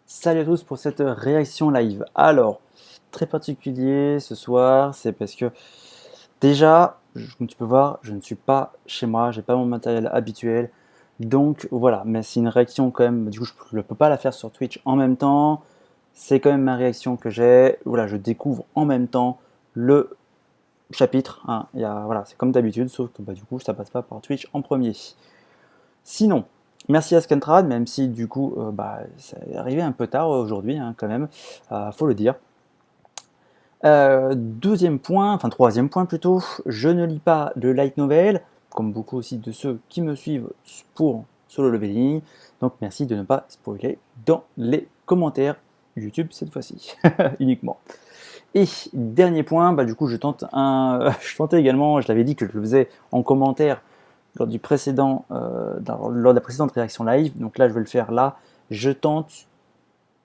Salut à tous pour cette réaction live. Alors, très particulier ce soir, c'est parce que déjà, comme tu peux voir, je ne suis pas chez moi, j'ai pas mon matériel habituel. Donc voilà, mais c'est une réaction quand même, du coup je ne peux pas la faire sur Twitch en même temps. C'est quand même ma réaction que j'ai. Voilà, je découvre en même temps le chapitre, hein. Voilà, c'est comme d'habitude, sauf que du coup ça passe pas par Twitch en premier. Sinon, merci à Scantrad, même si du coup, ça est arrivé un peu tard aujourd'hui, hein, quand même, faut le dire. Deuxième point, enfin troisième point plutôt, je ne lis pas de light novel, comme beaucoup aussi de ceux qui me suivent pour Solo Leveling. Donc merci de ne pas spoiler dans les commentaires YouTube cette fois-ci, uniquement. Et dernier point, du coup je tente je tentais également, je l'avais dit que je le faisais en commentaire lors de la précédente réaction live. Donc là, je vais le faire là. Je tente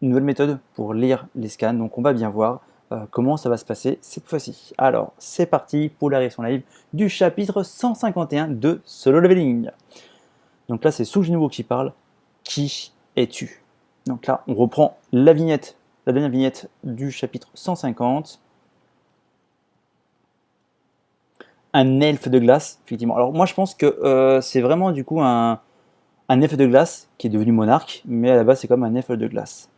une nouvelle méthode pour lire les scans. Donc on va bien voir comment ça va se passer cette fois-ci. Alors, c'est parti pour la réaction live du chapitre 151 de Solo Leveling. Donc là, c'est Sujinwo qui parle. Qui es-tu? Donc là, on reprend la vignette, la dernière vignette du chapitre 150. Un elfe de glace, effectivement. Alors moi, je pense que c'est vraiment du coup un elfe de glace qui est devenu monarque, mais à la base c'est comme un elfe de glace.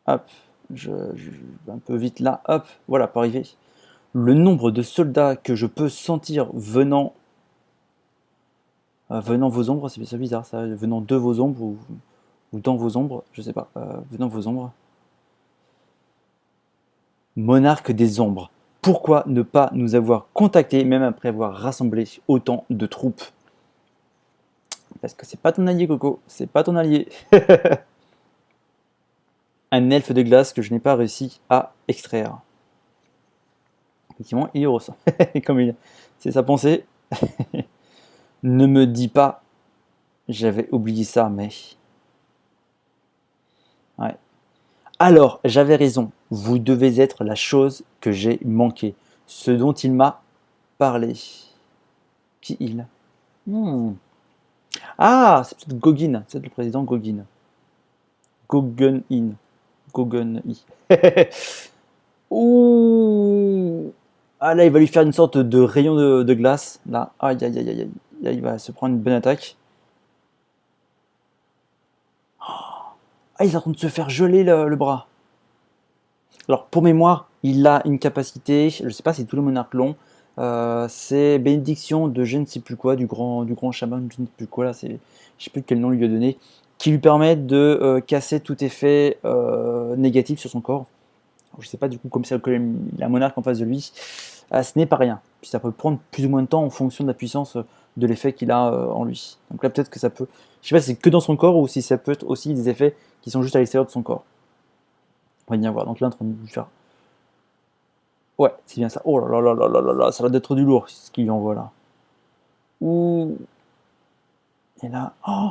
Hop, je vais un peu vite là, hop, voilà, pour arriver. Le nombre de soldats que je peux sentir venant vos ombres, c'est bizarre ça, venant de vos ombres ou dans vos ombres, je sais pas, venant vos ombres. Monarque des ombres, pourquoi ne pas nous avoir contactés même après avoir rassemblé autant de troupes? Parce que c'est pas ton allié, Coco, c'est pas ton allié. Un elfe de glace que je n'ai pas réussi à extraire. Effectivement, il ressent. Comme c'est sa pensée. Ne me dis pas, j'avais oublié ça, mais. Ouais. Alors, j'avais raison. Vous devez être la chose que j'ai manqué. Ce dont il m'a parlé. Qui il? Hmm. Ah, c'est peut-être Gogin. C'est le président Gogin. Goguen-in. Goguen-i. Ouh. Ah là, il va lui faire une sorte de rayon de glace. Là, aïe aïe aïe aïe aïe. Là, il va se prendre une bonne attaque. Ah, il est en train de se faire geler le bras. Alors, pour mémoire, il a une capacité, je ne sais pas si tous les monarques l'ont, c'est bénédiction de je ne sais plus quoi, du grand chaman, je ne sais plus quoi, là, je ne sais plus quel nom lui a donné, qui lui permet de casser tout effet négatif sur son corps. Alors, je ne sais pas du coup comme c'est la monarque en face de lui, ce n'est pas rien. Puis ça peut prendre plus ou moins de temps en fonction de la puissance de l'effet qu'il a en lui. Donc là, peut-être que ça peut, je ne sais pas si c'est que dans son corps ou si ça peut être aussi des effets qui sont juste à l'extérieur de son corps. On va bien voir. Donc là, en train de lui faire. Ouais, c'est bien ça. Oh là là là là là là là, ça va être du lourd ce qu'il lui envoie là. Ouh. Et là. Oh.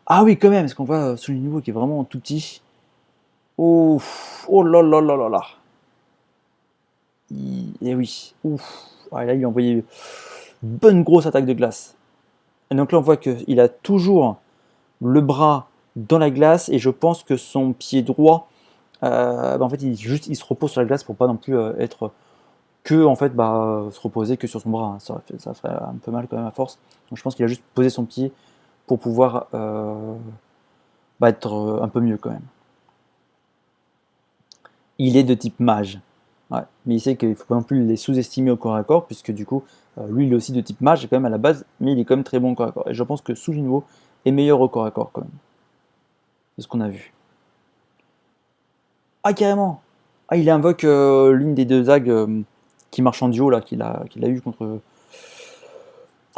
Ah oui, quand même, parce qu'on voit sous le niveau qui est vraiment tout petit. Oh, oh là là là là là. Et oui. Ouf. Ah, là, il a envoyé une bonne grosse attaque de glace. Et donc là, on voit qu'il a toujours le bras dans la glace et je pense que son pied droit, en fait, il se repose sur la glace pour pas non plus être que en fait se reposer que sur son bras, hein. Ça ferait un peu mal quand même à force. Donc je pense qu'il a juste posé son pied pour pouvoir être un peu mieux quand même. Il est de type mage. Ouais. Mais il sait qu'il ne faut pas non plus les sous-estimer au corps à corps, puisque du coup, lui il est aussi de type mage quand même à la base, mais il est quand même très bon au corps à corps. Et je pense que Sujinwo est meilleur au corps à corps quand même. C'est ce qu'on a vu. Ah carrément. Ah il invoque l'une des deux dagues qui marche en duo là, qu'il a eu contre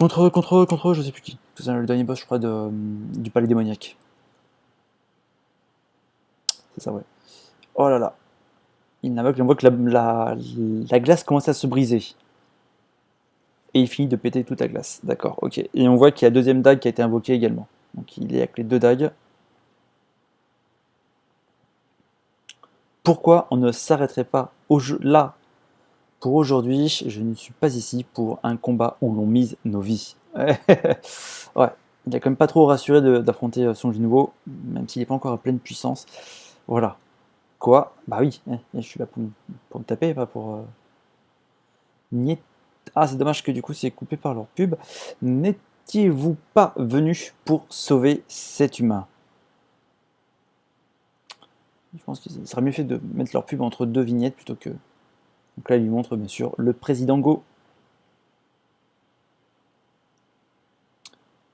je sais plus qui. C'est le dernier boss, je crois, du palais démoniaque. C'est ça, ouais. Oh là là. On voit que la glace commence à se briser. Et il finit de péter toute la glace. D'accord, ok. Et on voit qu'il y a la deuxième dague qui a été invoquée également. Donc il est avec les deux dagues. Pourquoi on ne s'arrêterait pas là pour aujourd'hui? Je ne suis pas ici pour un combat où l'on mise nos vies. Ouais, Il a quand même pas trop rassuré d'affronter Song Jinwoo, même s'il n'est pas encore à pleine puissance. Voilà. Quoi? Bah oui, je suis là pour me taper, pas pour niet. Ah, c'est dommage que du coup c'est coupé par leur pub. N'étiez-vous pas venu pour sauver cet humain? Je pense qu'il serait mieux fait de mettre leur pub entre deux vignettes plutôt que. Donc là, il lui montre bien sûr le président Go.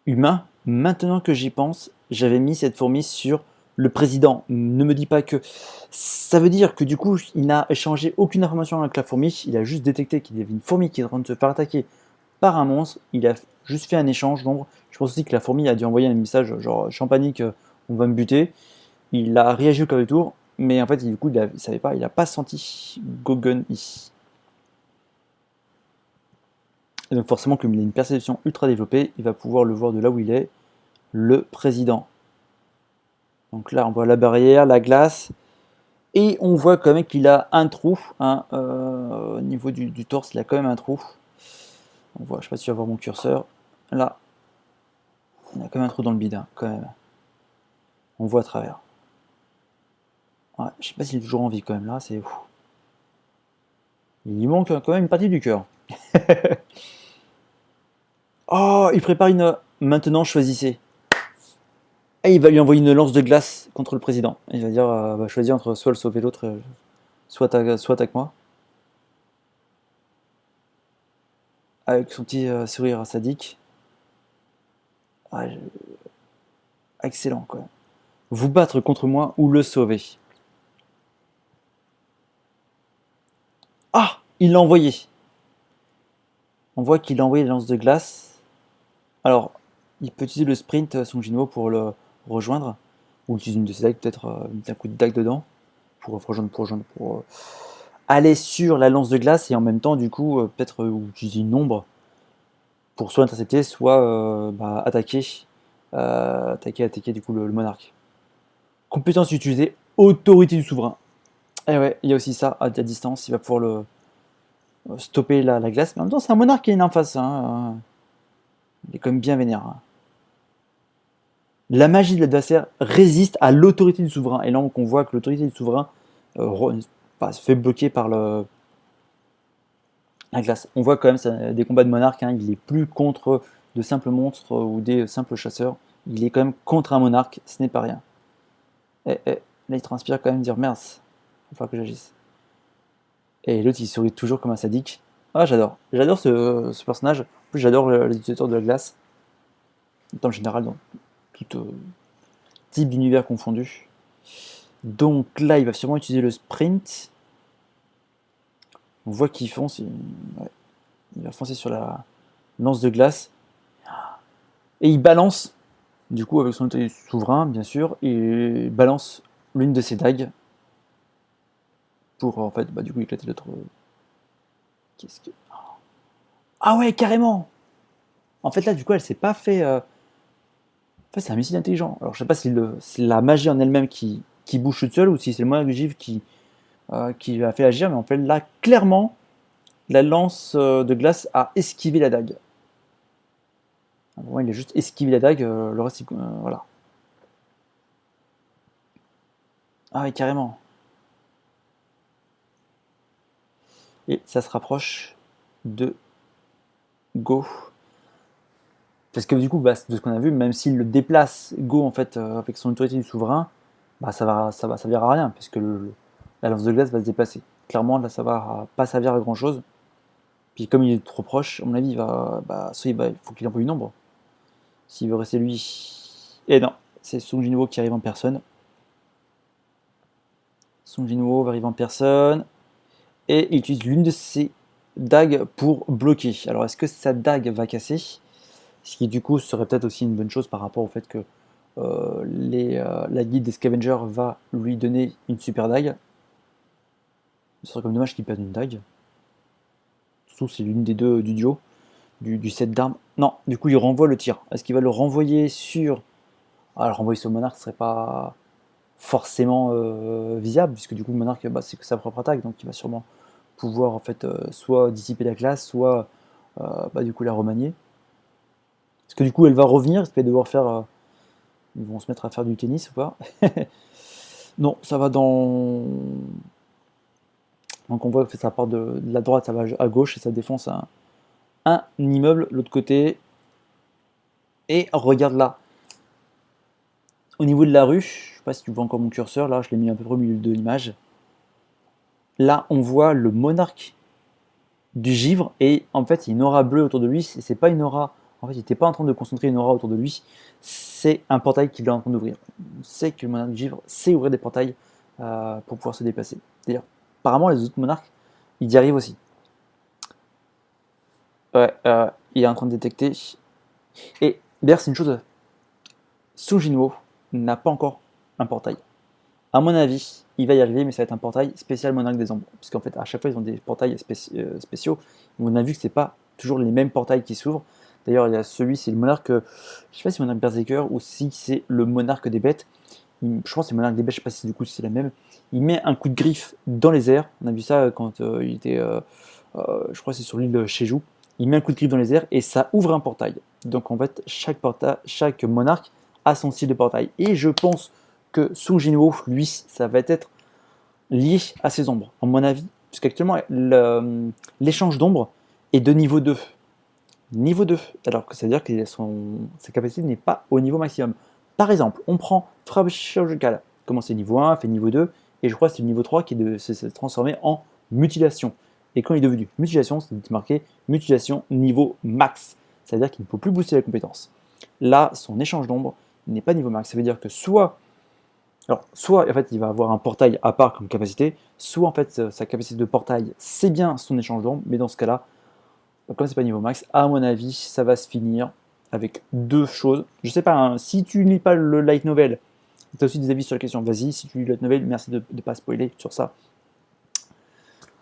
Humain, maintenant que j'y pense, j'avais mis cette fourmi sur le président. Ne me dis pas que. Ça veut dire que du coup, il n'a échangé aucune information avec la fourmi. Il a juste détecté qu'il y avait une fourmi qui est en train de se faire attaquer par un monstre. Il a juste fait un échange d'ombre. Je pense aussi que la fourmi a dû envoyer un message genre je suis en panique, on va me buter. Il a réagi au quart de tour, mais en fait, du coup, il savait pas, il n'a pas senti Gogun ici. Et donc forcément, comme il a une perception ultra développée, il va pouvoir le voir de là où il est, le président. Donc là, on voit la barrière, la glace, et on voit quand même qu'il a un trou, hein, au niveau du torse, il a quand même un trou. On voit, je sais pas si tu vas voir mon curseur, là, il a quand même un trou dans le bide, hein, quand même. On voit à travers. Ouais, je sais pas s'il est toujours en vie quand même, là, c'est ouf. Il lui manque quand même une partie du cœur. Oh, il prépare une. Maintenant, choisissez. Et il va lui envoyer une lance de glace contre le président. Il va dire va choisir entre soit le sauver l'autre, soit avec moi. Avec son petit sourire sadique. Ouais, excellent, quoi. Vous battre contre moi ou le sauver. Ah, il l'a envoyé. On voit qu'il a envoyé la lance de glace. Alors, il peut utiliser le sprint, Song Jinwoo, pour le rejoindre. Ou utiliser une de ses dagues, peut-être mettre un coup de dague dedans. Pour aller sur la lance de glace et en même temps, du coup, peut-être utiliser une ombre pour soit intercepter, soit attaquer du coup le monarque. Compétence utilisée, autorité du souverain. Et ouais, il y a aussi ça à distance, il va pouvoir le stopper la glace, mais en même temps, c'est un monarque qui est une en face. Hein. Il est quand même bien vénère. Hein. La magie de l'adversaire résiste à l'autorité du souverain. Et là, on voit que l'autorité du souverain se fait bloquer par la glace. On voit quand même des combats de monarques, hein, il est plus contre de simples monstres ou des simples chasseurs. Il est quand même contre un monarque, ce n'est pas rien. Là, il transpire quand même dire merde, il va falloir que j'agisse. Et l'autre, il sourit toujours comme un sadique. Ah, j'adore. J'adore ce personnage. En plus, j'adore les utilisateurs de la glace. En général, dans tout type d'univers confondu. Donc là, il va sûrement utiliser le sprint. On voit qu'il fonce. Ouais, il va foncer sur la lance de glace. Et il balance, du coup, avec son autorité souverain, bien sûr, il balance l'une de ses dagues pour, en fait, du coup, éclater l'autre. Qu'est-ce que. Ah ouais, carrément! En fait, là, du coup, elle s'est pas fait. En fait, c'est un missile intelligent. Alors, je sais pas si c'est la magie en elle-même qui bouge toute seule ou si c'est le moyen de givre qui a fait agir, mais en fait, là, clairement, la lance de glace a esquivé la dague. Bon, il a juste esquivé la dague, le reste, voilà. Ah oui, carrément. Et ça se rapproche de Go. Parce que du coup, de ce qu'on a vu, même s'il le déplace, Go, en fait, avec son autorité du souverain, ça va servir à rien, puisque la lance de glace va se déplacer. Clairement, là, ça va pas servir à grand chose. Puis comme il est trop proche, à mon avis, il faut qu'il envoie une ombre. S'il veut rester lui. Et non, c'est Song Jinwoo qui arrive en personne. Song Jinwoo arrive en personne. Et il utilise l'une de ses dagues pour bloquer. Alors, est-ce que sa dague va casser? Ce qui, du coup, serait peut-être aussi une bonne chose par rapport au fait que la guilde des Scavengers va lui donner une super dague. Ce serait comme dommage qu'il perde une dague. Surtout c'est l'une des deux du duo, du set d'armes. Non, du coup il renvoie le tir. Est-ce qu'il va le renvoyer sur. Ah, le renvoyer sur le monarque, ce serait pas forcément visible, puisque du coup le monarque c'est que sa propre attaque, donc il va sûrement pouvoir en fait soit dissiper la glace, soit du coup la remanier. Parce que du coup, elle va revenir, il va devoir faire... ils vont se mettre à faire du tennis ou pas? Non, ça va dans... Donc on voit que ça part de la droite, ça va à gauche et ça défonce un immeuble, l'autre côté. Et regarde là, au niveau de la rue, je sais pas si tu vois encore mon curseur, là je l'ai mis à peu près au milieu de l'image. Là on voit le monarque du givre et en fait il y a une aura bleue autour de lui. C'est pas une aura, en fait il n'était pas en train de concentrer une aura autour de lui, c'est un portail qu'il est en train d'ouvrir. On sait que le monarque du givre sait ouvrir des portails pour pouvoir se déplacer. D'ailleurs, apparemment les autres monarques, ils y arrivent aussi. Ouais, il est en train de détecter. Et d'ailleurs c'est une chose, Sung Jinwoo n'a pas encore un portail. À mon avis, il va y arriver, mais ça va être un portail spécial Monarque des Ombres. Parce qu'en fait, à chaque fois, ils ont des portails spéciaux. On a vu que c'est pas toujours les mêmes portails qui s'ouvrent. D'ailleurs, il y a celui, c'est le monarque, je sais pas si c'est Monarque Berserker ou si c'est le monarque des bêtes. Je pense que c'est le monarque des bêtes, je sais pas si du coup c'est la même. Il met un coup de griffe dans les airs. On a vu ça quand il était, je crois que c'est sur l'île Jeju. Il met un coup de griffe dans les airs et ça ouvre un portail. Donc en fait, chaque monarque a son style de portail. Et je pense que Sung Jinwoo, lui, ça va être lié à ses ombres, à mon avis, puisqu'actuellement, l'échange d'ombres est de niveau 2. Niveau 2, alors que ça veut dire que sa capacité n'est pas au niveau maximum. Par exemple, on prend frappe chirurgicale, commencé niveau 1, fait niveau 2, et je crois que c'est le niveau 3 qui s'est transformé en mutilation. Et quand il est devenu mutilation, c'est marqué mutilation niveau max. Ça veut dire qu'il ne peut plus booster la compétence. Là, son échange d'ombre n'est pas niveau max. Ça veut dire que soit en fait, il va avoir un portail à part comme capacité, soit en fait sa capacité de portail, c'est bien son échange d'ombre, mais dans ce cas-là, comme c'est pas niveau max, à mon avis, ça va se finir avec deux choses. Je sais pas, hein, si tu lis pas le light novel, tu as aussi des avis sur la question, vas-y, si tu lis le light novel, merci de ne pas spoiler sur ça.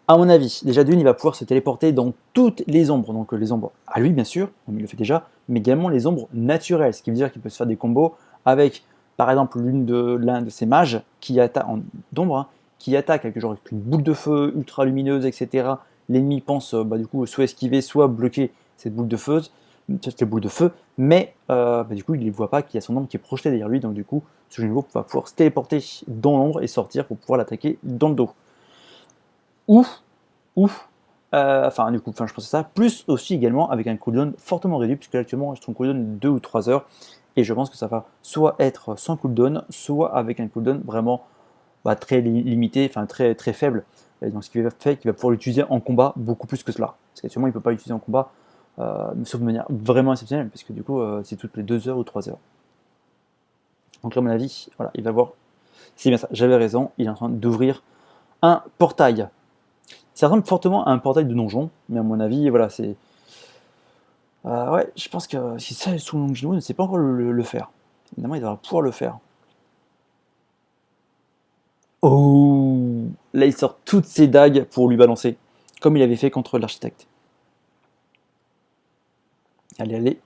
À mon avis, déjà d'une, il va pouvoir se téléporter dans toutes les ombres, donc les ombres à lui bien sûr, comme il le fait déjà, mais également les ombres naturelles, ce qui veut dire qu'il peut se faire des combos avec, par exemple, l'un de ses mages qui attaque d'ombre, hein, qui attaque avec genre une boule de feu ultra lumineuse, etc. L'ennemi pense du coup soit esquiver, soit bloquer cette boule de feu, mais du coup il ne voit pas qu'il y a son ombre qui est projetée derrière lui, donc du coup ce niveau va pouvoir se téléporter dans l'ombre et sortir pour pouvoir l'attaquer dans le dos. Ou ou du coup, je pense à ça, plus aussi également avec un cooldown fortement réduit, puisque actuellement je trouve un cooldown de 2 ou 3 heures, et je pense que ça va soit être sans cooldown, soit avec un cooldown vraiment très limité, enfin très, très faible, et donc ce qui fait qu'il va pouvoir l'utiliser en combat beaucoup plus que cela, parce qu'actuellement il ne peut pas l'utiliser en combat, sauf de manière vraiment exceptionnelle, parce que du coup c'est toutes les 2 heures ou 3 heures. Donc là, à mon avis, voilà, il va voir, c'est bien ça, j'avais raison, il est en train d'ouvrir un portail. Ça ressemble fortement à un portail de donjon, mais à mon avis, voilà, c'est. Ouais, je pense que si ça, sous Longino ne sait pas encore le faire. Évidemment, il devra pouvoir le faire. Oh! Là, il sort toutes ses dagues pour lui balancer, comme il avait fait contre l'architecte. Allez, allez.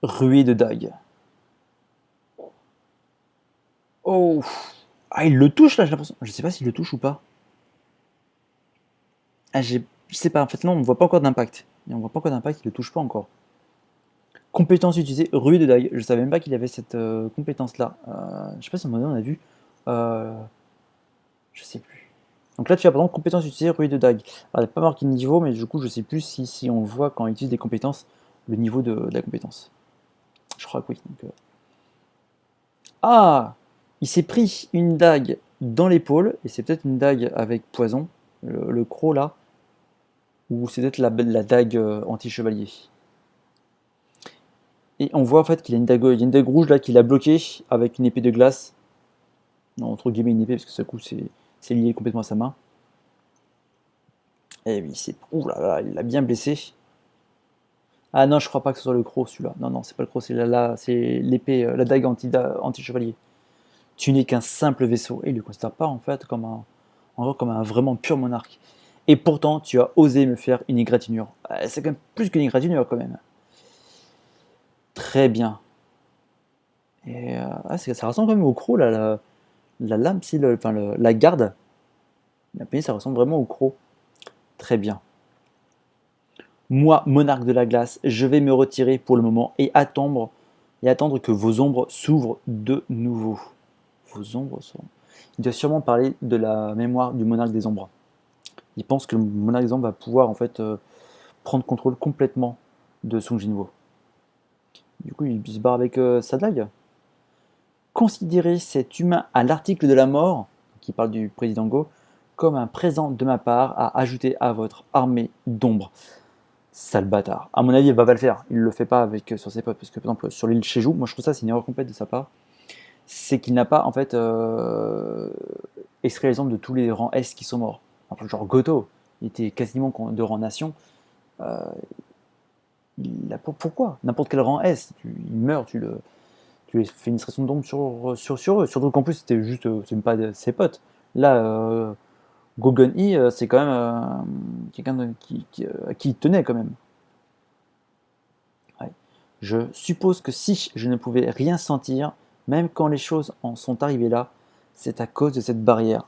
Ruée de dagues. Oh! Ah, il le touche là, j'ai l'impression. Je sais pas s'il le touche ou pas. Ah, je sais pas, en fait, non, on ne voit pas encore d'impact. Et on voit pas encore d'impact, il le touche pas encore. Compétence utilisée, ruée de dague. Je savais même pas qu'il avait cette compétence-là. Je sais pas si on a vu. Euh, je sais plus. Donc là, tu as par exemple compétence utilisée, ruée de dague. Alors, il n'y a pas marqué le niveau, mais du coup, je sais plus si on voit quand on utilise des compétences, le niveau de la compétence. Je crois que oui. Donc, Ah! Il s'est pris une dague dans l'épaule, et c'est peut-être une dague avec poison, le croc là, ou c'est peut-être la dague anti-chevalier. Et on voit en fait qu'il a il y a une dague rouge là qu'il a bloquée avec une épée de glace. Non, entre guillemets une épée parce que ça coup c'est lié complètement à sa main. Et oui, c'est. Ouh là là, il l'a bien blessé. Ah non, je crois pas que ce soit le croc celui-là. Non, non, c'est pas le croc, c'est l'épée, la dague anti-chevalier. Tu n'es qu'un simple vaisseau. Et il ne le considère pas en fait comme un vraiment pur monarque. Et pourtant, tu as osé me faire une égratignure. C'est quand même plus qu'une égratignure quand même. Très bien. Et ça ressemble quand même au croc là, la lame, si la garde. La peine, ça ressemble vraiment au croc. Très bien. Moi, monarque de la glace, je vais me retirer pour le moment et attendre que vos ombres s'ouvrent de nouveau. Vos ombres sont... Il doit sûrement parler de la mémoire du monarque des ombres. Il pense que le monarque des ombres va pouvoir en fait prendre contrôle complètement de Song Jinwoo. Du coup, il se barre avec sa dague. Considérez cet humain à l'article de la mort, qui parle du président Go, comme un présent de ma part à ajouter à votre armée d'ombre. Sale bâtard. À mon avis, il va pas le faire. Il le fait pas avec sur ses potes, parce que par exemple sur l'île Jeju, moi je trouve ça c'est une erreur complète de sa part. C'est qu'il n'a pas en fait extrait l'exemple de tous les rangs S qui sont morts. Genre Goto, il était quasiment de rang nation. Euh, pourquoi n'importe quel rang S, il meurt, tu lui fais une extraction d'ombre sur eux. Surtout qu'en plus, c'était juste, c'est même pas ses potes. Là, Gogon E, c'est quand même quelqu'un à qui il tenait quand même. Ouais. Je suppose que si je ne pouvais rien sentir, même quand les choses en sont arrivées là, c'est à cause de cette barrière.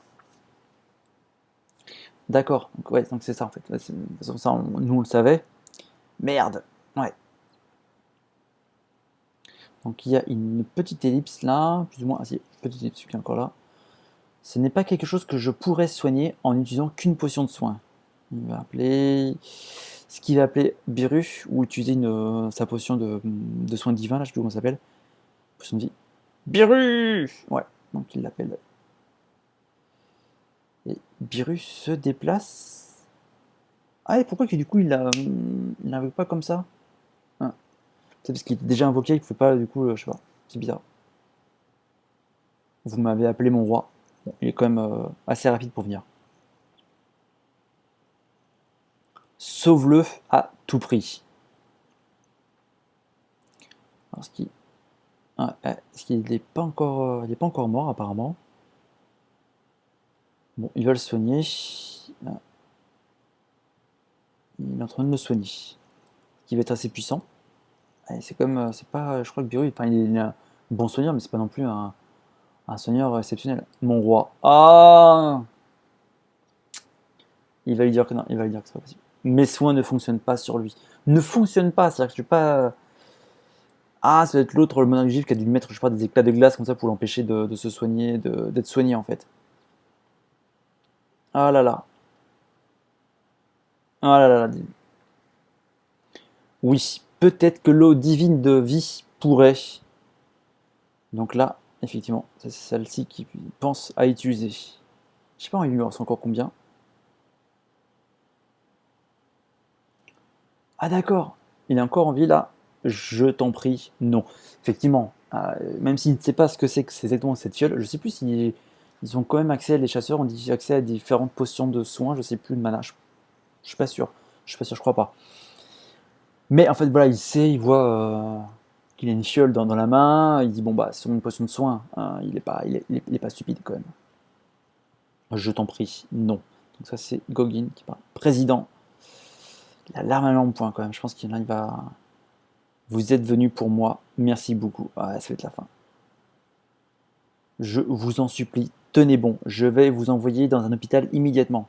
D'accord, donc, ouais, donc c'est ça en fait. Ouais, ça, nous on le savait. Merde. Ouais. Donc il y a une petite ellipse là, plus ou moins. Ah si, petite ellipse qui est encore là. Ce n'est pas quelque chose que je pourrais soigner en n'utilisant qu'une potion de soin. Il va appeler ce qu'il va appeler Biru ou utiliser sa potion de soin divin, là, je sais plus comment ça s'appelle. Potion de vie. Biru. Ouais, donc il l'appelle. Et Biru se déplace. Ah, et pourquoi que du coup il n'invoque pas comme ça? Ah, c'est parce qu'il est déjà invoqué, il ne fait pas, du coup, je sais pas. C'est bizarre. Vous m'avez appelé mon roi. Bon, il est quand même assez rapide pour venir. Sauve-le à tout prix. Alors, est-ce qu'il n'est pas encore, il est pas encore mort apparemment. Bon, il va le soigner. Ah, il est en train de le soigner. Qui va être assez puissant. Et c'est comme, c'est pas, je crois que Biru, enfin, il est un bon soigneur, mais c'est pas non plus un soigneur exceptionnel. Mon roi. Ah, il va lui dire que non, il va lui dire que c'est pas possible. Mes soins ne fonctionnent pas sur lui. Ne fonctionnent pas, c'est-à-dire que je suis pas. Ah, ça doit être l'autre, le monarque juif, qui a dû lui mettre, je sais pas, des éclats de glace comme ça pour l'empêcher de se soigner, d'être soigné en fait. Ah là là. Ah là là là. Oui, peut-être que l'eau divine de vie pourrait. Donc là, effectivement, c'est celle-ci qui pense à utiliser. Je sais pas, il lui reste encore combien. Ah d'accord, il est encore en vie là. Je t'en prie, non. Effectivement, même s'il ne sait pas ce que c'est exactement cette fiole, je sais plus si ils ont quand même accès, les chasseurs ont dit accès à différentes potions de soins, je sais plus de mana. Je suis pas sûr. Je suis pas sûr, je crois pas. Mais en fait, voilà, il sait, il voit qu'il a une fiole dans la main. Il dit bon bah, c'est une potion de soin. Hein, il est pas stupide quand même. Je t'en prie, non. Donc ça c'est Gogin qui parle. Président, il a l'arme à l'homme point quand même. Je pense qu'il va. Vous êtes venu pour moi. Merci beaucoup. Ah, ça va être la fin. Je vous en supplie, tenez bon. Je vais vous envoyer dans un hôpital immédiatement.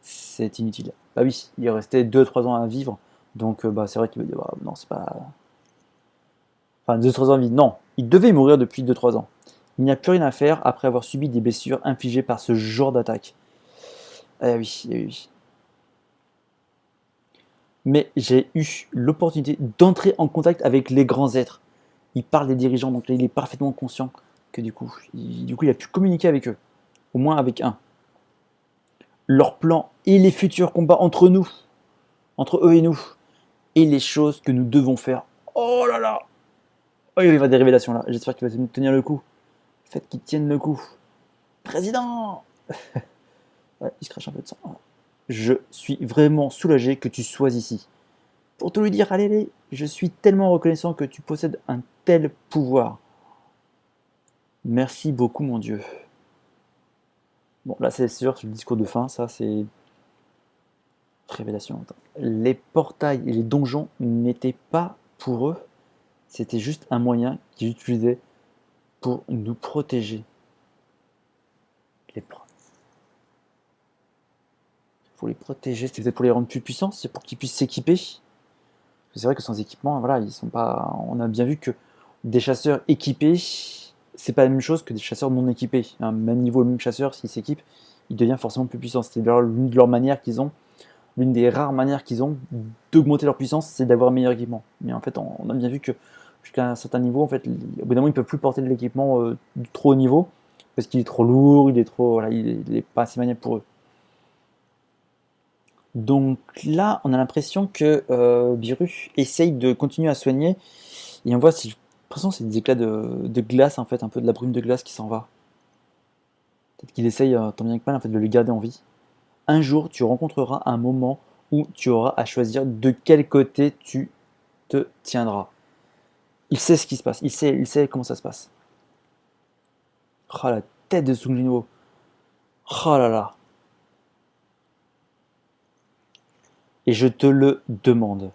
C'est inutile. Bah oui, il restait 2-3 ans à vivre. Donc bah, c'est vrai qu'il va dire bah, non, c'est pas. Enfin, 2-3 ans à vivre. Non, il devait mourir depuis 2-3 ans. Il n'y a plus rien à faire après avoir subi des blessures infligées par ce genre d'attaque. Eh oui, eh oui. Mais j'ai eu l'opportunité d'entrer en contact avec les grands êtres. Il parle des dirigeants, donc il est parfaitement conscient que du coup, il a pu communiquer avec eux, au moins avec un. Leurs plans et les futurs combats entre eux et nous, et les choses que nous devons faire. Oh là là. Oh, il va y avoir des révélations là, j'espère qu'il va tenir le coup. Faites qu'il tienne le coup. Président. Ouais, il se crache un peu de sang. Je suis vraiment soulagé que tu sois ici. Pour te le dire, allez, je suis tellement reconnaissant que tu possèdes un tel pouvoir. Merci beaucoup, mon Dieu. Bon, là, c'est sûr, c'est le discours de fin, ça, c'est révélation. Attends. Les portails et les donjons n'étaient pas pour eux, c'était juste un moyen qu'ils utilisaient pour nous protéger. Les pour les protéger, c'est peut-être pour les rendre plus puissants, c'est pour qu'ils puissent s'équiper. C'est vrai que sans équipement, voilà, ils sont pas. On a bien vu que des chasseurs équipés, c'est pas la même chose que des chasseurs non équipés. Un même niveau, le même chasseur, s'il s'équipe, il devient forcément plus puissant. C'est l'une de leurs manières qu'ils ont, l'une des rares manières qu'ils ont d'augmenter leur puissance, c'est d'avoir un meilleur équipement. Mais en fait, on a bien vu que jusqu'à un certain niveau, en fait, au bout d'un moment, ils ne peuvent plus porter de l'équipement de trop haut niveau parce qu'il est trop lourd, il est trop, voilà, il est pas assez maniable pour eux. Donc là, on a l'impression que Biru essaye de continuer à soigner et on voit si, l'impression que c'est des éclats de glace en fait, un peu de la brume de glace qui s'en va. Peut-être qu'il essaye tant bien que mal en fait de le garder en vie. Un jour, tu rencontreras un moment où tu auras à choisir de quel côté tu te tiendras. Il sait ce qui se passe, il sait comment ça se passe. Oh la tête de Sung Jinwoo. Oh là là. Et je te le demande,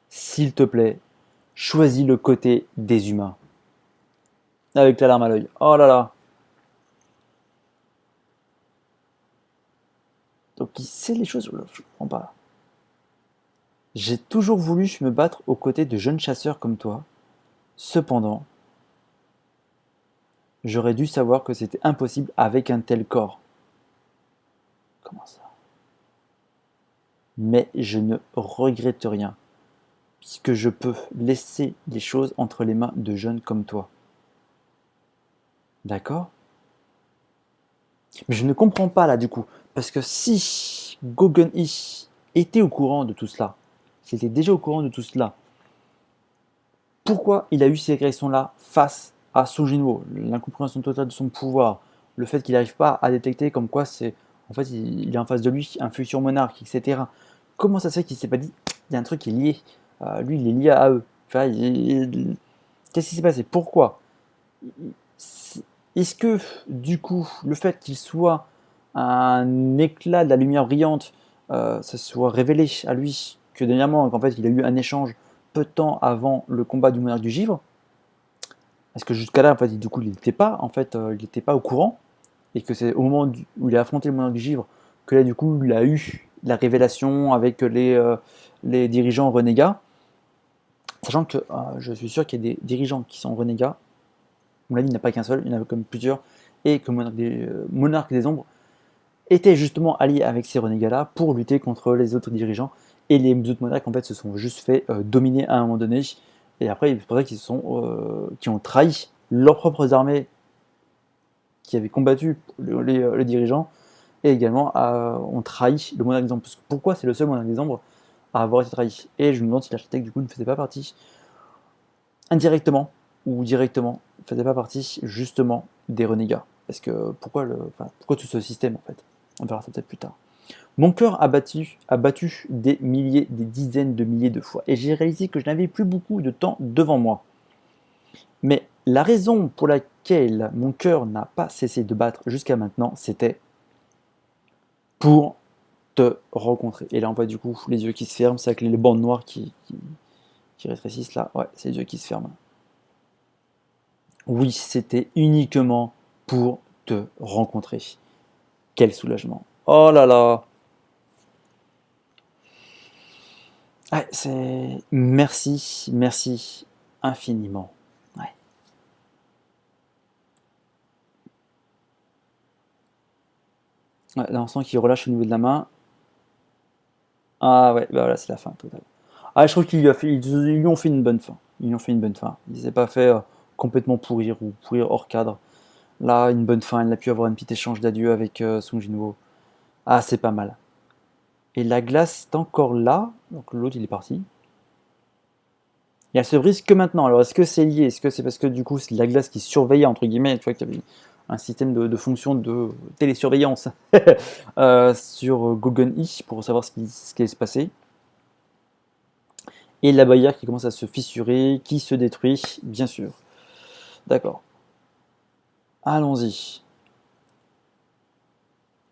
s'il te plaît, choisis le côté des humains. Avec la larme à l'œil. Oh là là. Donc il sait les choses, je ne comprends pas. J'ai toujours voulu me battre aux côtés de jeunes chasseurs comme toi. Cependant, j'aurais dû savoir que c'était impossible avec un tel corps. Comment ça? Mais je ne regrette rien, puisque je peux laisser les choses entre les mains de jeunes comme toi. D'accord? Mais je ne comprends pas là du coup, parce que si Gogun Ish était au courant de tout cela, s'il était déjà au courant de tout cela, pourquoi il a eu ces réactions-là face à Sung Jinwoo, l'incompréhension totale de son pouvoir, le fait qu'il n'arrive pas à détecter comme quoi c'est, en fait, il est en face de lui un futur monarque, etc. Comment ça se fait qu'il s'est pas dit, il y a un truc qui est lié, lui il est lié à eux. Enfin, qu'est-ce qui s'est passé? Pourquoi? Est-ce que du coup, le fait qu'il soit un éclat de la lumière brillante, ça soit révélé à lui que dernièrement, qu'en fait, il a eu un échange peu de temps avant le combat du monarque du Givre. Parce que jusqu'à là, en fait, du coup, il n'était pas, en fait, il n'était pas au courant, et que c'est au moment où il a affronté le monarque du Givre que là, du coup, il a eu la révélation avec les dirigeants renégats, sachant que je suis sûr qu'il y a des dirigeants qui sont renégats. À mon avis, il n'y en a pas qu'un seul, il y en a comme plusieurs, et que monarque des Ombres était justement allié avec ces renégats-là pour lutter contre les autres dirigeants. Et les autres monarques en fait se sont juste fait dominer à un moment donné. Et après, c'est pour ça qui ont trahi leurs propres armées qui avaient combattu les dirigeants et également ont trahi le monarque des ombres. Parce que pourquoi c'est le seul monarque des ombres à avoir été trahi? Et je me demande si l'architecte du coup ne faisait pas partie indirectement ou directement, ne faisait pas partie justement des renégats. Parce que pourquoi tout ce système en fait? On verra ça peut-être plus tard. Mon cœur a battu des milliers, des dizaines de milliers de fois, et j'ai réalisé que je n'avais plus beaucoup de temps devant moi. Mais la raison pour laquelle mon cœur n'a pas cessé de battre jusqu'à maintenant, c'était pour te rencontrer. Et là, on voit du coup les yeux qui se ferment, c'est avec les bandes noires qui rétrécissent là. Ouais, c'est les yeux qui se ferment. Oui, c'était uniquement pour te rencontrer. Quel soulagement. Oh là là. Ouais, c'est... Merci, merci infiniment. Ouais. Ouais, là, on sent qu'il relâche au niveau de la main. Ah ouais, bah voilà, c'est la fin totale. Ah, je trouve ils lui ont fait une bonne fin. Ils lui ont fait une bonne fin. Il s'est pas fait complètement pourrir ou pourrir hors cadre. Là, une bonne fin. Il a pu avoir un petit échange d'adieu avec Sung Jinwoo. Ah, c'est pas mal. Et la glace est encore là. Donc l'autre, il est parti. Et elle se brise que maintenant. Alors, est-ce que c'est lié? Est-ce que c'est parce que du coup, c'est la glace qui surveillait, entre guillemets, tu vois, qu'il y avait un système de fonction de télésurveillance sur Gogun I pour savoir ce qui allait se passer. Et la barrière qui commence à se fissurer, qui se détruit, bien sûr. D'accord. Allons-y.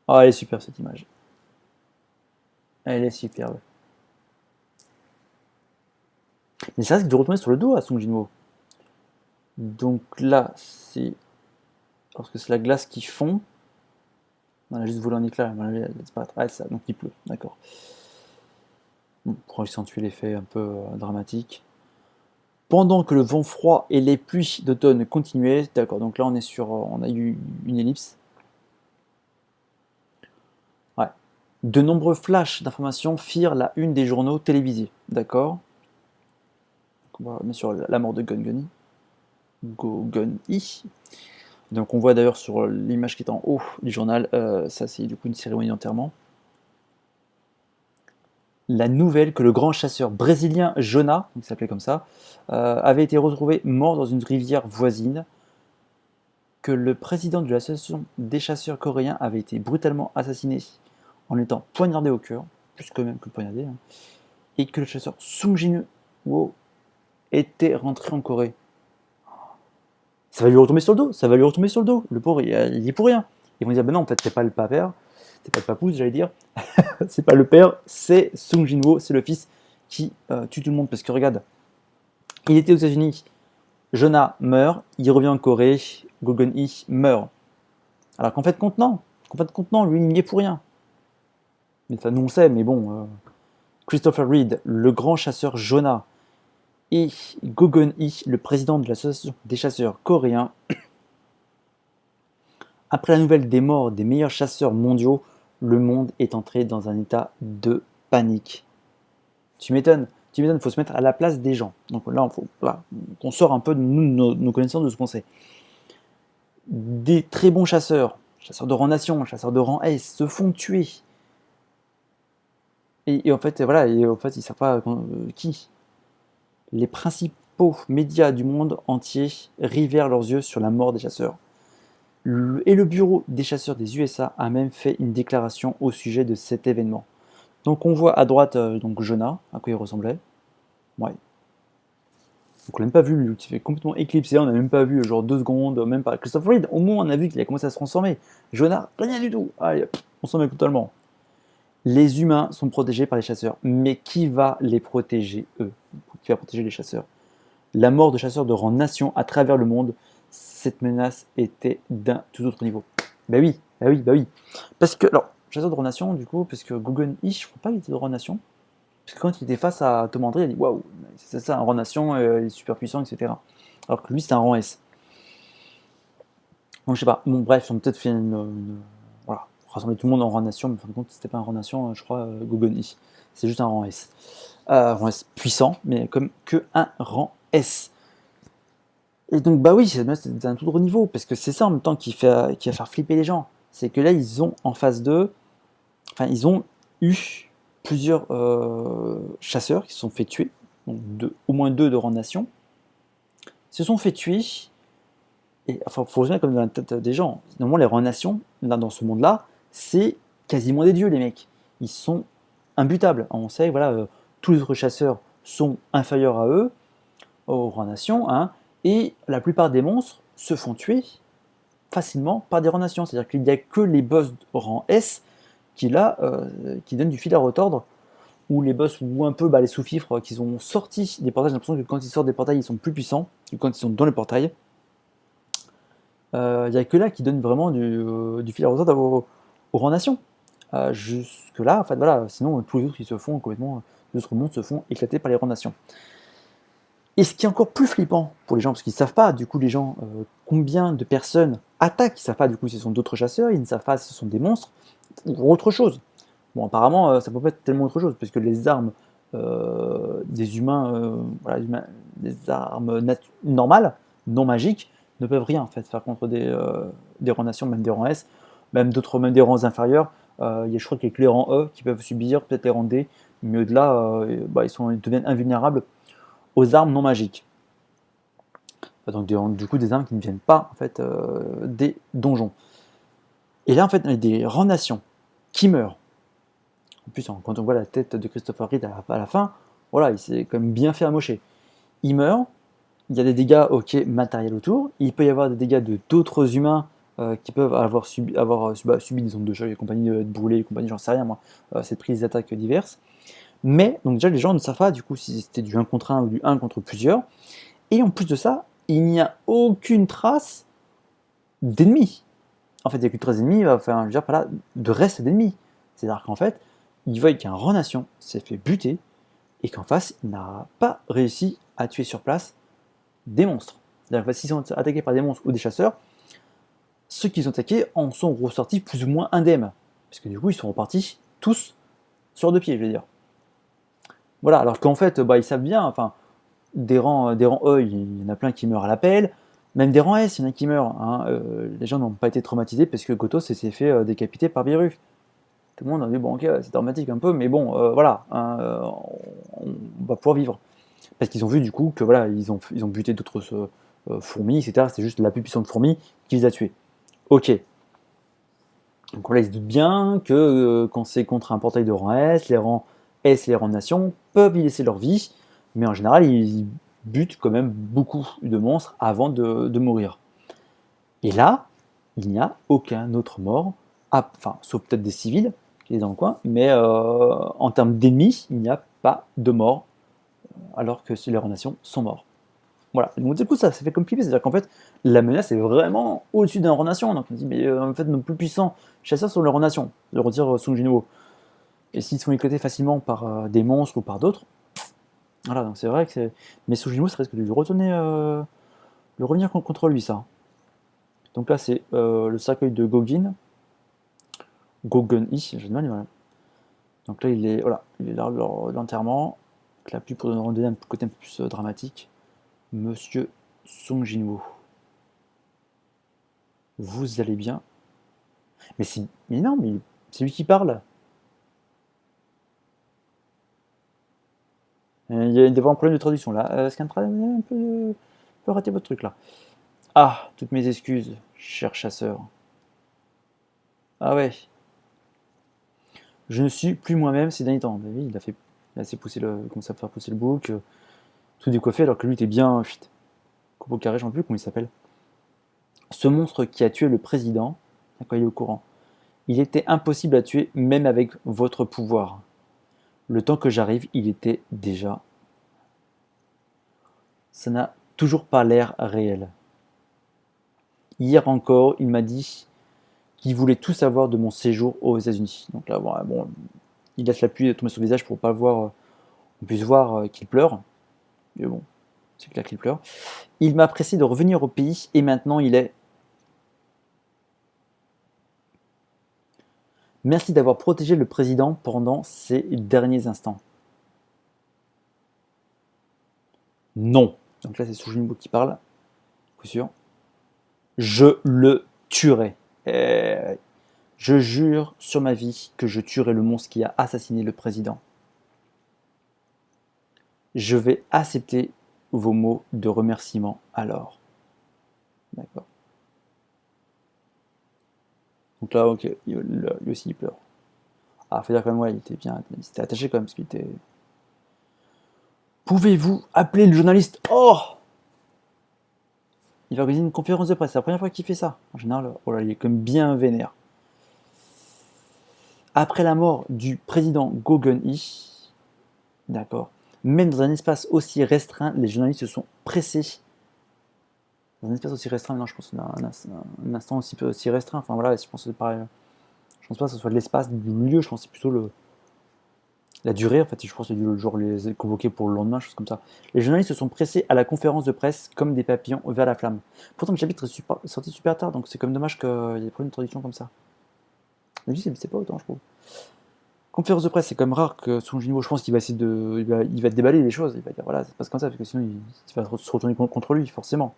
Ah, elle est super cette image. Elle est superbe. Mais ça risque de retourner sur le dos à Song Jinwoo. Donc là, c'est lorsque c'est la glace qui fond. On a juste volé un éclair, elle disparaître. Ah, ça, donc il pleut, d'accord. Bon, pour accentuer l'effet un peu dramatique. Pendant que le vent froid et les pluies d'automne continuaient, d'accord, donc là on a eu une ellipse. Ouais. De nombreux flashs d'informations firent la une des journaux télévisés, d'accord. On va mettre sur la mort de Gogun-i. Donc on voit d'ailleurs sur l'image qui est en haut du journal, ça c'est du coup une cérémonie d'enterrement. La nouvelle que le grand chasseur brésilien Jonah, il s'appelait comme ça, avait été retrouvé mort dans une rivière voisine, que le président de l'association des chasseurs coréens avait été brutalement assassiné en étant poignardé au cœur, plus quand même que poignardé, hein, et que le chasseur Sung Jin-woo était rentré en Corée. Ça va lui retomber sur le dos, ça va lui retomber sur le dos. Le pauvre, il y est pour rien. Ils vont dire, ben non, en fait, t'es pas le père, t'es pas le papouze, j'allais dire. C'est pas le père, c'est Sung Jin-woo, c'est le fils qui tue tout le monde. Parce que regarde, il était aux États-Unis, Jonah meurt, il revient en Corée, Gogun-hee meurt. Alors qu'en fait, contenant, lui, il n'y est pour rien. Mais ça, nous on sait, mais bon, Christopher Reed, le grand chasseur Jonah, et Gogun-hee, le président de l'association des chasseurs coréens, après la nouvelle des morts des meilleurs chasseurs mondiaux, le monde est entré dans un état de panique. Tu m'étonnes, il faut se mettre à la place des gens. Donc là, on sort un peu de nos connaissances de ce qu'on sait. Des très bons chasseurs de rang nation, chasseurs de rang S, se font tuer. Et en fait, voilà, ils ne savent pas qui. Les principaux médias du monde entier rivèrent leurs yeux sur la mort des chasseurs. Et le bureau des chasseurs des USA a même fait une déclaration au sujet de cet événement. Donc on voit à droite donc Jonah, à quoi il ressemblait. Ouais. Donc on l'a même pas vu, lui, qui fait complètement éclipsé, on n'a même pas vu genre 2 secondes, même pas. Christopher Reed, au moins on a vu qu'il a commencé à se transformer. Jonah, rien du tout. Allez, on s'en met totalement. Les humains sont protégés par les chasseurs, mais qui va les protéger eux? Qui va protéger les chasseurs? La mort de chasseurs de rang nation à travers le monde, cette menace était d'un tout autre niveau. Bah oui, bah oui, bah oui. Parce que, alors, chasseur de rang nation, du coup, parce que Gogun-hee, je ne crois pas qu'il était de rang nation. Parce que quand il était face à Tom André, il a dit waouh, c'est ça, un rang nation, il est super puissant, etc. Alors que lui, c'était un rang S. Donc je sais pas, bon, bref, ils ont peut-être fait voilà, rassembler tout le monde en rang nation, mais en fin de compte, c'était pas un rang nation, je crois, Gogun-hee. C'est juste un rang S. Rang S puissant, mais comme que un rang S. Et donc, bah oui, c'est un tout autre niveau, parce que c'est ça en même temps qui va faire flipper les gens. C'est que là, ils ont en face d'eux, enfin, ils ont eu plusieurs chasseurs qui se sont fait tuer, donc au moins 2 de rang nation, se sont fait tuer, et enfin, faut remettre comme dans la tête des gens. Normalement, les rangs nations, là, dans ce monde-là, c'est quasiment des dieux, les mecs. Ils sont imbutables. On sait, voilà, tous les autres chasseurs sont inférieurs à eux, aux rangs nations, hein, et la plupart des monstres se font tuer facilement par des rangs nations. C'est-à-dire qu'il n'y a que les boss rang S qui, là, qui donnent du fil à retordre, ou les boss ou un peu les sous-fifres qui sont sortis des portails. J'ai l'impression que quand ils sortent des portails, ils sont plus puissants que quand ils sont dans les portails. Il n'y a que là qui donne vraiment du fil à retordre aux rangs nations. Jusque-là, en fait, voilà, sinon tous les autres ils se font complètement, les autres mondes se font éclater par les rangs nations. Et ce qui est encore plus flippant pour les gens, parce qu'ils ne savent pas, du coup, les gens, combien de personnes attaquent, ils ne savent pas, du coup, si ce sont d'autres chasseurs, ils ne savent pas si ce sont des monstres, ou autre chose. Bon, apparemment, ça peut pas être tellement autre chose, parce que les armes des humains, voilà, des armes normales, non magiques, ne peuvent rien, en fait, faire contre des rangs nations, même des rangs S, même d'autres, même des rangs inférieurs. Je crois qu'il y a que les rangs E qui peuvent subir, peut-être les rangs D, mais au-delà, ils deviennent invulnérables aux armes non magiques. Donc du coup des armes qui ne viennent pas en fait des donjons. Et là en fait on a des rangs nations qui meurent. En plus quand on voit la tête de Christopher Reed à la fin, voilà, il s'est quand même bien fait amocher. Il meurt, il y a des dégâts matériels autour, il peut y avoir des dégâts de d'autres humains qui peuvent avoir subi des ondes de choc et compagnie, de brûlés et compagnie, j'en sais rien moi, cette prise d'attaque diverses. Mais, donc déjà, les gens ne savent pas du coup si c'était du 1 contre 1 ou du 1 contre plusieurs. Et en plus de ça, il n'y a aucune trace d'ennemis. en fait, il n'y a que 13 ennemis, il va faire, je veux dire, par là, de reste d'ennemis. C'est-à-dire qu'en fait, il voit qu'un Renation s'est fait buter et qu'en face, il n'a pas réussi à tuer sur place des monstres. C'est-à-dire que s'ils sont attaqués par des monstres ou des chasseurs, ceux qui ont attaqués en sont ressortis plus ou moins indemnes. Parce que du coup, ils sont repartis tous sur deux pieds, je veux dire. Voilà, alors qu'en fait, ils savent bien, enfin, des rangs E, il y en a plein qui meurent à l'appel. Même des rangs S, il y en a qui meurent. Hein. Les gens n'ont pas été traumatisés parce que Gotos s'est fait décapiter par Beerus. Tout le monde a dit, bon, ok, c'est dramatique un peu, mais bon, voilà, hein, on va pouvoir vivre. Parce qu'ils ont vu du coup que voilà, ils ont buté d'autres fourmis, etc. C'est juste la plus puissante fourmi qui les a tués. Ok. Donc là, ils se doutent bien que quand c'est contre un portail de rang S, les rangs S et les rangs de nation peuvent y laisser leur vie, mais en général, ils butent quand même beaucoup de monstres avant de mourir. Et là, il n'y a aucun autre mort, enfin, sauf peut-être des civils qui est dans le coin, mais en termes d'ennemis, il n'y a pas de mort, alors que les rangs de nation sont morts. Voilà, donc du coup ça fait comme flipper, c'est-à-dire qu'en fait la menace est vraiment au-dessus d'un Renation, donc on dit mais en fait nos plus puissants chasseurs sont les Renations, de redire Sung Jinwoo. Et s'ils sont éclatés facilement par des monstres ou par d'autres, voilà, donc c'est vrai que c'est... Mais Sung Jinwoo ça risque de lui retourner, de revenir contre lui ça. Donc là c'est le cercueil de Gogin, Gogun-i, j'ai mal, voilà. Donc là il est, voilà, il est là l'enterrement, la pluie pour donner un côté un peu plus dramatique. Monsieur Sung Jinwoo. Vous allez bien? Mais non, mais c'est lui qui parle. Il y a des un problème de traduction là. Est-ce qu'il y a un peu raté votre truc là? Ah, toutes mes excuses, cher chasseur. Ah ouais, je ne suis plus moi-même ces derniers temps. Mais oui, il a assez poussé commencé à faire pousser le bouc, tout décoiffé alors que lui était bien, Coupeau carré, j'en sais plus comment il s'appelle. Ce monstre qui a tué le président, d'accord, il est au courant. Il était impossible à tuer même avec votre pouvoir. Le temps que j'arrive, il était déjà. Ça n'a toujours pas l'air réel. Hier encore, il m'a dit qu'il voulait tout savoir de mon séjour aux États-Unis. Donc là, bon, il laisse la pluie tomber sur le visage pour pas voir, on puisse voir qu'il pleure. Mais bon, c'est clair qu'il pleure. Il m'a pressé de revenir au pays et maintenant il est. Merci d'avoir protégé le président pendant ces derniers instants. Non. Donc là, c'est Sujinbo qui parle, coup sûr. Je le tuerai. Je jure sur ma vie que je tuerai le monstre qui a assassiné le président. Je vais accepter vos mots de remerciement alors. D'accord. Donc là, ok, lui aussi il pleure. Ah, faut dire quand même, ouais, il s'était attaché quand même, parce qu'il était. Pouvez-vous appeler le journaliste? Oh! Il va organiser une conférence de presse, c'est la première fois qu'il fait ça. En général, oh là, il est quand même bien vénère. Après la mort du président Gogun-i, d'accord, même dans un espace aussi restreint, les journalistes se sont pressés. Dans un espace aussi restreint, non, je pense un instant aussi restreint. Enfin voilà, je pense que c'est pareil. Je pense pas que ce soit l'espace du lieu, je pense que c'est plutôt la durée. En fait, je pense que c'est du genre les convoquer pour le lendemain, chose comme ça. Les journalistes se sont pressés à la conférence de presse comme des papillons vers la flamme. Pourtant, le chapitre est sorti super tard, donc c'est comme dommage qu'il y ait pas une traduction comme ça. Mais c'est pas autant, je trouve. Conférence de presse, c'est quand même rare que son Jinwoo, je pense qu'il va essayer il va déballer les choses. Il va dire voilà, ça se passe comme ça, parce que sinon il va se retourner contre lui, forcément.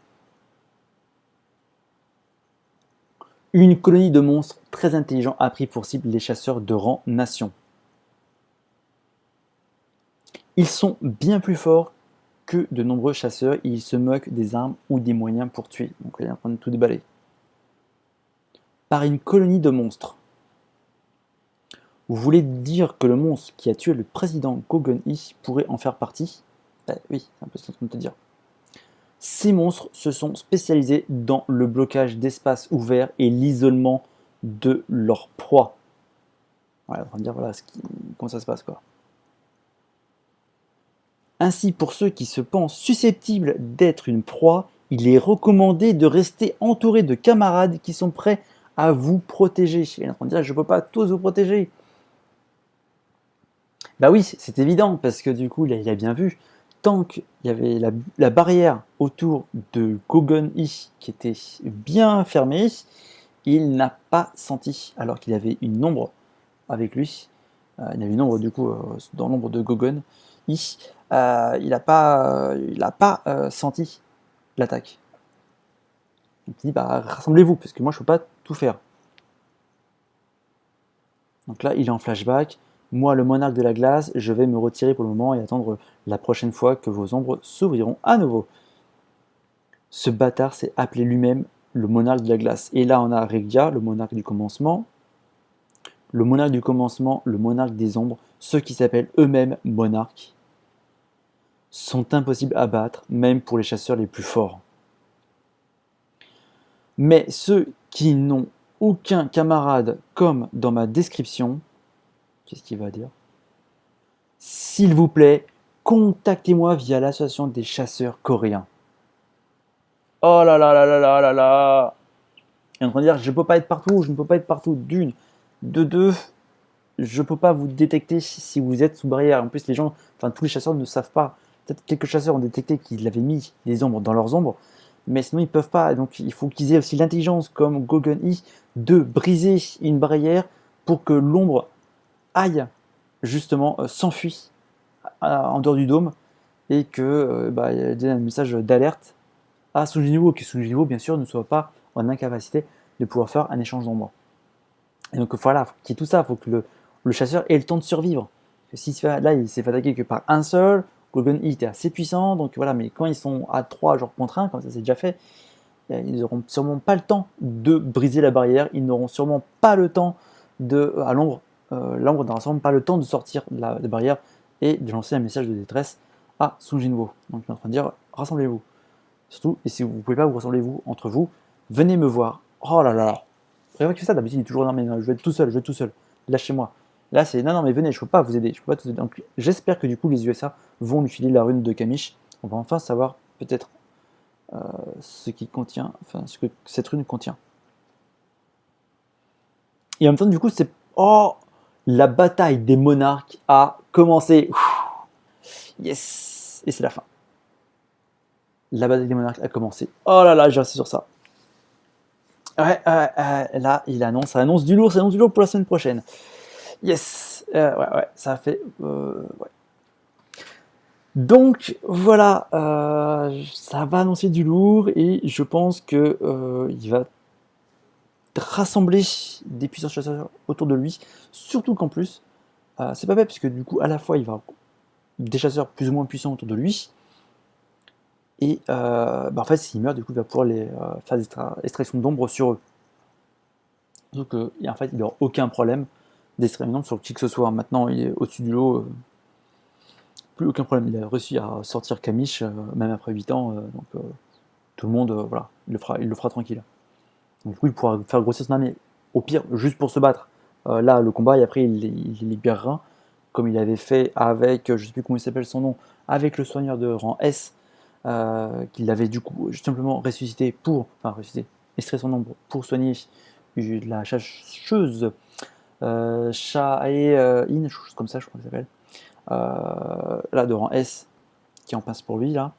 Une colonie de monstres très intelligents a pris pour cible les chasseurs de rang nation. Ils sont bien plus forts que de nombreux chasseurs et ils se moquent des armes ou des moyens pour tuer. Donc il est en train de tout déballer. Par une colonie de monstres. Vous voulez dire que le monstre qui a tué le président Gogun-i pourrait en faire partie? Oui, c'est un peu ce qu'on est en train de te dire. Ces monstres se sont spécialisés dans le blocage d'espaces ouverts et l'isolement de leur proie. Voilà, on va dire voilà comment ça se passe quoi. Ainsi, pour ceux qui se pensent susceptibles d'être une proie, il est recommandé de rester entouré de camarades qui sont prêts à vous protéger. Il est en train de dire, je ne peux pas tous vous protéger. Bah oui, c'est évident, parce que du coup, il a bien vu. Tant qu'il y avait la barrière autour de Gogon-I qui était bien fermée, il n'a pas senti, alors qu'il avait une ombre avec lui. Il y avait une ombre du coup dans l'ombre de Gogon-I. Il n'a pas senti l'attaque. Il dit bah rassemblez-vous, parce que moi je peux pas tout faire. Donc là, il est en flashback. Moi, le monarque de la glace, je vais me retirer pour le moment et attendre la prochaine fois que vos ombres s'ouvriront à nouveau. Ce bâtard s'est appelé lui-même le monarque de la glace. Et là, on a Regia, le monarque du commencement. Le monarque du commencement, le monarque des ombres, ceux qui s'appellent eux-mêmes monarques, sont impossibles à battre, même pour les chasseurs les plus forts. Mais ceux qui n'ont aucun camarade comme dans ma description, qu'est-ce qu'il va dire? S'il vous plaît, contactez-moi via l'association des chasseurs coréens. Oh là là là là là là là! Il est en train de dire, je ne peux pas être partout, je ne peux pas être partout. D'une, de deux, je ne peux pas vous détecter si vous êtes sous barrière. En plus, les gens, enfin tous les chasseurs ne savent pas. Peut-être quelques chasseurs ont détecté qu'ils avaient mis des ombres dans leurs ombres, mais sinon ils ne peuvent pas. Donc il faut qu'ils aient aussi l'intelligence, comme Gogon-I, de briser une barrière pour que l'ombre aille, justement, s'enfuit en dehors du dôme et que il y ait un message d'alerte à Sujinwo, que Sujinwo, bien sûr, ne soit pas en incapacité de pouvoir faire un échange d'ombres. Et donc voilà, faut qu'il y ait tout ça, il faut que le chasseur ait le temps de survivre. Là, il s'est fait attaquer que par un seul, Gogon-I était assez puissant, donc voilà, mais quand ils sont à 3 genre contre 1, comme ça c'est déjà fait, ils n'auront sûrement pas le temps de briser la barrière, ils n'auront sûrement pas le temps à l'ombre, l'ombre n'aura sûrement pas le temps de sortir de la barrière et de lancer un message de détresse à Sujinwo. Donc il est en train de dire, rassemblez-vous. Surtout, et si vous ne pouvez pas vous rassembler vous, entre vous, venez me voir. Oh là là là. C'est vrai que ça, d'habitude, il est toujours non, mais non, je vais être tout seul, lâchez-moi. Là, c'est non, non, mais venez, je ne peux pas vous aider, je peux pas vous aider. Donc, j'espère que du coup, les USA vont lui filer la rune de Kamish. On va enfin savoir peut-être ce que cette rune contient. Et en même temps, du coup, c'est la bataille des monarques a commencé. Yes, et c'est la fin. La bataille des monarques a commencé. Oh là là, j'ai resté sur ça. Ouais, là, ça annonce du lourd pour la semaine prochaine. Yes, ouais, ça a fait. Ouais. Donc voilà, ça va annoncer du lourd et je pense que il va rassembler des puissants chasseurs autour de lui. Surtout qu'en plus, c'est pas bête puisque du coup, à la fois, il va avoir des chasseurs plus ou moins puissants autour de lui. Et en fait, s'il meurt, du coup, il va pouvoir les faire des extractions d'ombre sur eux. Donc, en fait, il n'aura aucun problème d'extraire une ombre sur qui que ce soit. Maintenant, il est au-dessus du lot. Plus aucun problème. Il a réussi à sortir Kamish, même après 8 ans. Donc, tout le monde, voilà, il le fera tranquille. Donc, du coup, il pourra faire grossir son armée. Au pire, juste pour se battre. Là, le combat, et après, il les libérera. Comme il avait fait avec, je ne sais plus comment il s'appelle son nom, avec le soigneur de rang S. Qu'il avait du coup simplement ressuscité extrait son ombre pour soigner la chercheuse Shae-in, chose comme ça, je crois qu'elle s'appelle, là de rang S, qui en passe pour lui, là,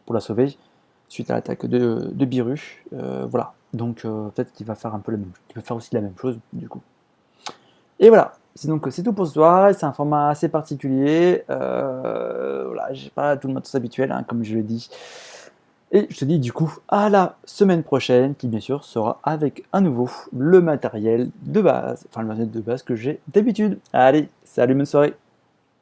pour la sauver, suite à l'attaque de Biru. Voilà, donc peut-être qu'il va faire un peu il va faire aussi la même chose, du coup. Et voilà, c'est tout pour ce soir, c'est un format assez particulier, voilà, j'ai pas tout le matos habituel, hein, comme je l'ai dit. Et je te dis du coup à la semaine prochaine, qui bien sûr sera avec à nouveau le matériel de base que j'ai d'habitude. Allez, salut, bonne soirée.